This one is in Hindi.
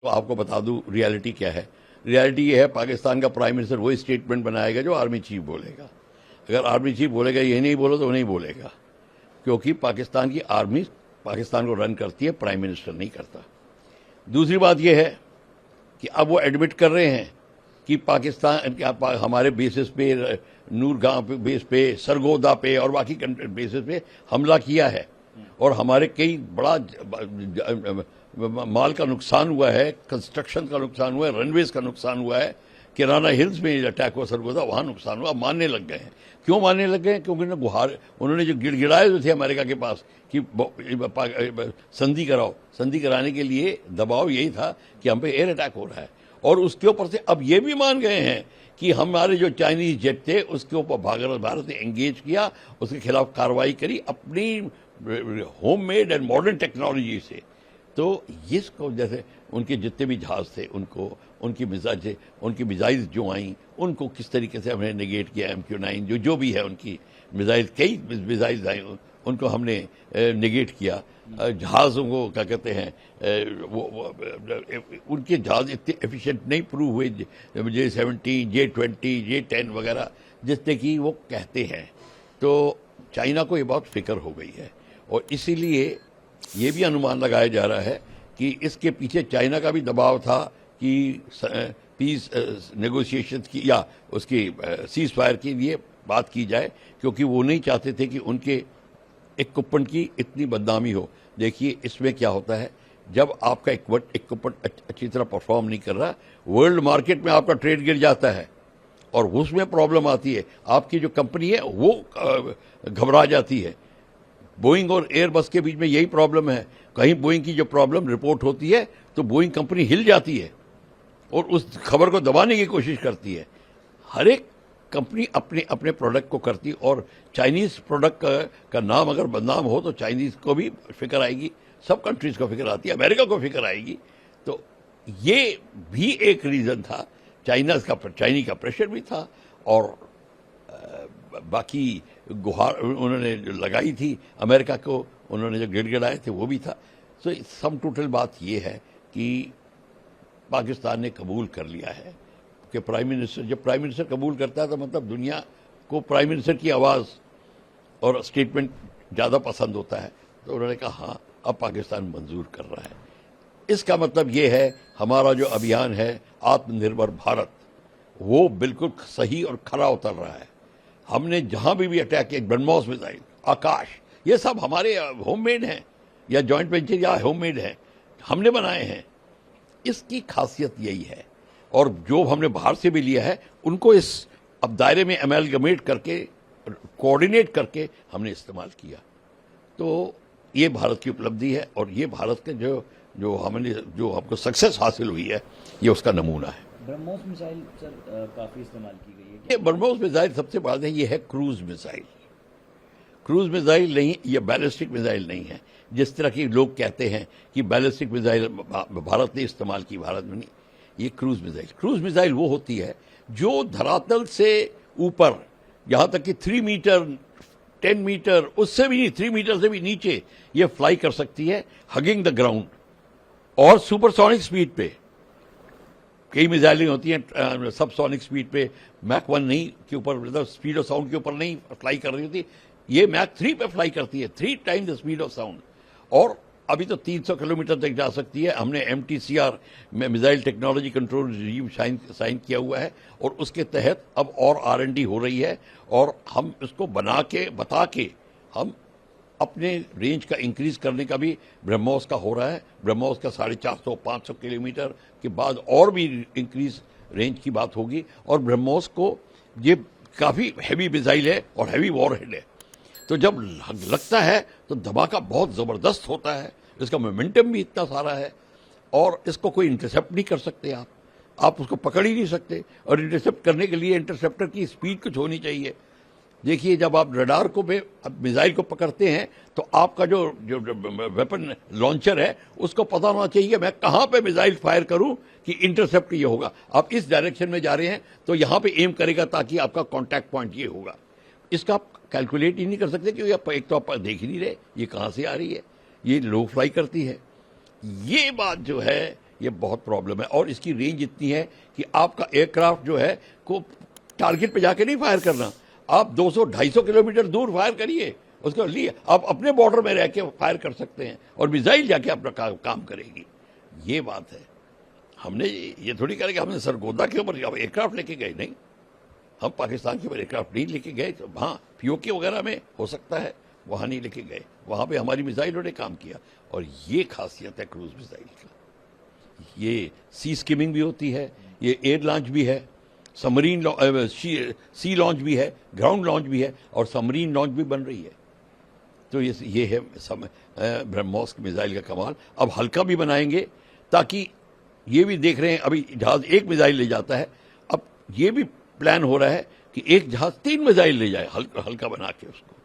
तो आपको बता दूं रियलिटी क्या है। रियलिटी ये है, पाकिस्तान का प्राइम मिनिस्टर वही स्टेटमेंट बनाएगा जो आर्मी चीफ बोलेगा। अगर आर्मी चीफ बोलेगा ये नहीं बोलो तो वो नहीं बोलेगा, क्योंकि पाकिस्तान की आर्मी पाकिस्तान को रन करती है, प्राइम मिनिस्टर नहीं करता। दूसरी बात यह है कि अब वो एडमिट कर रहे हैं कि पाकिस्तान हमारे बेसिस पे, नूरगांव बेस पे, सरगोदा पे और बाकी बेसिस पे हमला किया है और हमारे कई बड़ा माल का नुकसान हुआ है, कंस्ट्रक्शन का नुकसान हुआ है, रनवेज का नुकसान हुआ है। किराना हिल्स में अटैक हुआ, सरगोदा, वहां नुकसान हुआ। मानने लग गए हैं। क्यों मानने लग गए हैं? क्योंकि उन्होंने जो गिड़गिड़ाए जो थे अमेरिका के पास कि संधि कराओ, संधि कराने के लिए दबाव यही था कि हम पे एयर अटैक हो रहा है। और उसके ऊपर से अब ये भी मान गए हैं कि हमारे जो चाइनीज जेट थे उसके ऊपर भारत ने एंगेज किया, उसके खिलाफ कार्रवाई करी अपनी home made and modern technology से। तो इसको जैसे उनके जितने भी जहाज थे उनको उनकी मिसाइल जो आई उनको किस तरीके से हमने नेगेट किया। MQ-9 जो भी है उनकी मिसाइल, कई मिसाइल आई उनको हमने नेगेट किया। जहाज़ों को क्या कहते हैं, उनके जहाज इतने एफिशिएंट नहीं प्रूव हुए, J-17, J-20, J-10 वगैरह जितने की वो कहते हैं। तो चाइना को ये बहुत फिक्र हो गई है और इसीलिए ये भी अनुमान लगाया जा रहा है कि इसके पीछे चाइना का भी दबाव था कि पीस नेगोशिएशन की या उसकी सीज फायर के लिए बात की जाए, क्योंकि वो नहीं चाहते थे कि उनके इक्विपमेंट की इतनी बदनामी हो। देखिए इसमें क्या होता है, जब आपका इक्विपमेंट अच्छी तरह परफॉर्म नहीं कर रहा, वर्ल्ड मार्केट में आपका ट्रेड गिर जाता है और उसमें प्रॉब्लम आती है। आपकी जो कंपनी है वो घबरा जाती है। बोइंग और एयरबस के बीच में यही प्रॉब्लम है। कहीं बोइंग की जो प्रॉब्लम रिपोर्ट होती है तो बोइंग कंपनी हिल जाती है और उस खबर को दबाने की कोशिश करती है। हर एक कंपनी अपने अपने प्रोडक्ट को करती, और चाइनीज प्रोडक्ट का नाम अगर बदनाम हो तो चाइनीज को भी फिक्र आएगी, सब कंट्रीज को फिक्र आती है, अमेरिका को फिक्र आएगी। तो ये भी एक रीजन था। चाइनी का प्रेशर भी था और बाकी गुहार उन्होंने जो लगाई थी अमेरिका को, उन्होंने जो गिड़गिड़ाए थे वो भी था। तो सम टोटल बात ये है कि पाकिस्तान ने कबूल कर लिया है कि जब प्राइम मिनिस्टर कबूल करता है तो मतलब दुनिया को प्राइम मिनिस्टर की आवाज़ और स्टेटमेंट ज़्यादा पसंद होता है। तो उन्होंने कहा हाँ, अब पाकिस्तान मंजूर कर रहा है। इसका मतलब ये है हमारा जो अभियान है आत्मनिर्भर भारत, वो बिल्कुल सही और खरा उतर रहा है। हमने जहां भी अटैक किया, ब्रह्मोस मिसाइल, आकाश, ये सब हमारे होममेड हैं या जॉइंट वेंचर या होममेड है, हमने बनाए हैं। इसकी खासियत यही है। और जो हमने बाहर से भी लिया है उनको इस अब दायरे में अमेलगमेट करके, कोऑर्डिनेट करके हमने इस्तेमाल किया। तो ये भारत की उपलब्धि है और ये भारत के जो हमको सक्सेस हासिल हुई है, ये उसका नमूना है। ब्रह्मोस मिसाइल सर काफी इस्तेमाल की गई है। ये ब्रह्मोस मिसाइल सबसे बड़ा है, ये है क्रूज मिसाइल। क्रूज मिसाइल नहीं, ये बैलिस्टिक मिसाइल नहीं है। जिस तरह के लोग कहते हैं कि बैलिस्टिक मिसाइल भारत ने इस्तेमाल की, भारत में नहीं। ये क्रूज मिसाइल वो होती है जो धरातल से ऊपर, यहां तक कि 3 मीटर 10 मीटर, उससे भी नहीं, 3 मीटर से भी नीचे ये फ्लाई कर सकती है, हगिंग द ग्राउंड और सुपरसोनिक स्पीड पे। कई मिसाइलें होती हैं सबसोनिक स्पीड पे, मैक 1 नहीं के ऊपर, मतलब स्पीड ऑफ साउंड के ऊपर नहीं फ्लाई कर रही होती। ये मैक 3 पे फ्लाई करती है, 3 time the speed of sound, और अभी तो 300 किलोमीटर तक जा सकती है। हमने MTCR में missile technology control regime sign किया हुआ है और उसके तहत अब और R&D हो रही है और हम इसको बता के हम अपने रेंज का इंक्रीज करने का भी ब्रह्मोस का हो रहा है। ब्रह्मोस का 450-500 किलोमीटर के बाद और भी इंक्रीज रेंज की बात होगी। और ब्रह्मोस को ये काफ़ी हैवी मिसाइल है और हैवी वॉरहेड है, तो जब लगता है तो धमाका बहुत ज़बरदस्त होता है। इसका मोमेंटम भी इतना सारा है और इसको कोई इंटरसेप्ट नहीं कर सकते आप उसको पकड़ ही नहीं सकते। और इंटरसेप्ट करने के लिए इंटरसेप्टर की स्पीड कुछ होनी चाहिए। देखिए, जब आप रडार को मिसाइल को पकड़ते हैं तो आपका जो वेपन लॉन्चर है उसको पता होना चाहिए मैं कहां पे मिसाइल फायर करूं कि इंटरसेप्ट ये होगा। आप इस डायरेक्शन में जा रहे हैं तो यहां पे एम करेगा ताकि आपका कॉन्टैक्ट पॉइंट ये होगा। इसका आप कैलकुलेट ही नहीं कर सकते क्योंकि एक तो आप देख ही नहीं रहे ये कहां से आ रही है, ये लो फ्लाई करती है। ये बात जो है ये बहुत प्रॉब्लम है। और इसकी रेंज इतनी है कि आपका एयरक्राफ्ट जो है को टारगेट पे जाके नहीं फायर करना, आप 200-250 किलोमीटर दूर फायर करिए, उसके लिए आप अपने बॉर्डर में रह के फायर कर सकते हैं और मिसाइल जाके अपना काम करेगी। ये बात है। हमने ये थोड़ी कहा कि हमने सरगोदा के ऊपर एयरक्राफ्ट लेके गए, नहीं, हम पाकिस्तान के ऊपर एयरक्राफ्ट नहीं लेके गए। तो हाँ, पीओके वगैरह में हो सकता है, वहां नहीं लेके गए, वहां पे हमारी मिसाइलों ने काम किया। और ये खासियत है क्रूज मिसाइल का। ये सी स्किमिंग भी होती है, ये एयर लॉन्च भी है, सबमरीन सी लॉन्च भी है, ग्राउंड लॉन्च भी है, और सबमरीन लॉन्च भी बन रही है। तो ये है ब्रह्मोस मिसाइल का कमाल। अब हल्का भी बनाएंगे, ताकि ये भी देख रहे हैं, अभी जहाज एक मिसाइल ले जाता है, अब ये भी प्लान हो रहा है कि एक जहाज 3 मिसाइल ले जाए, हल्का बना के उसको।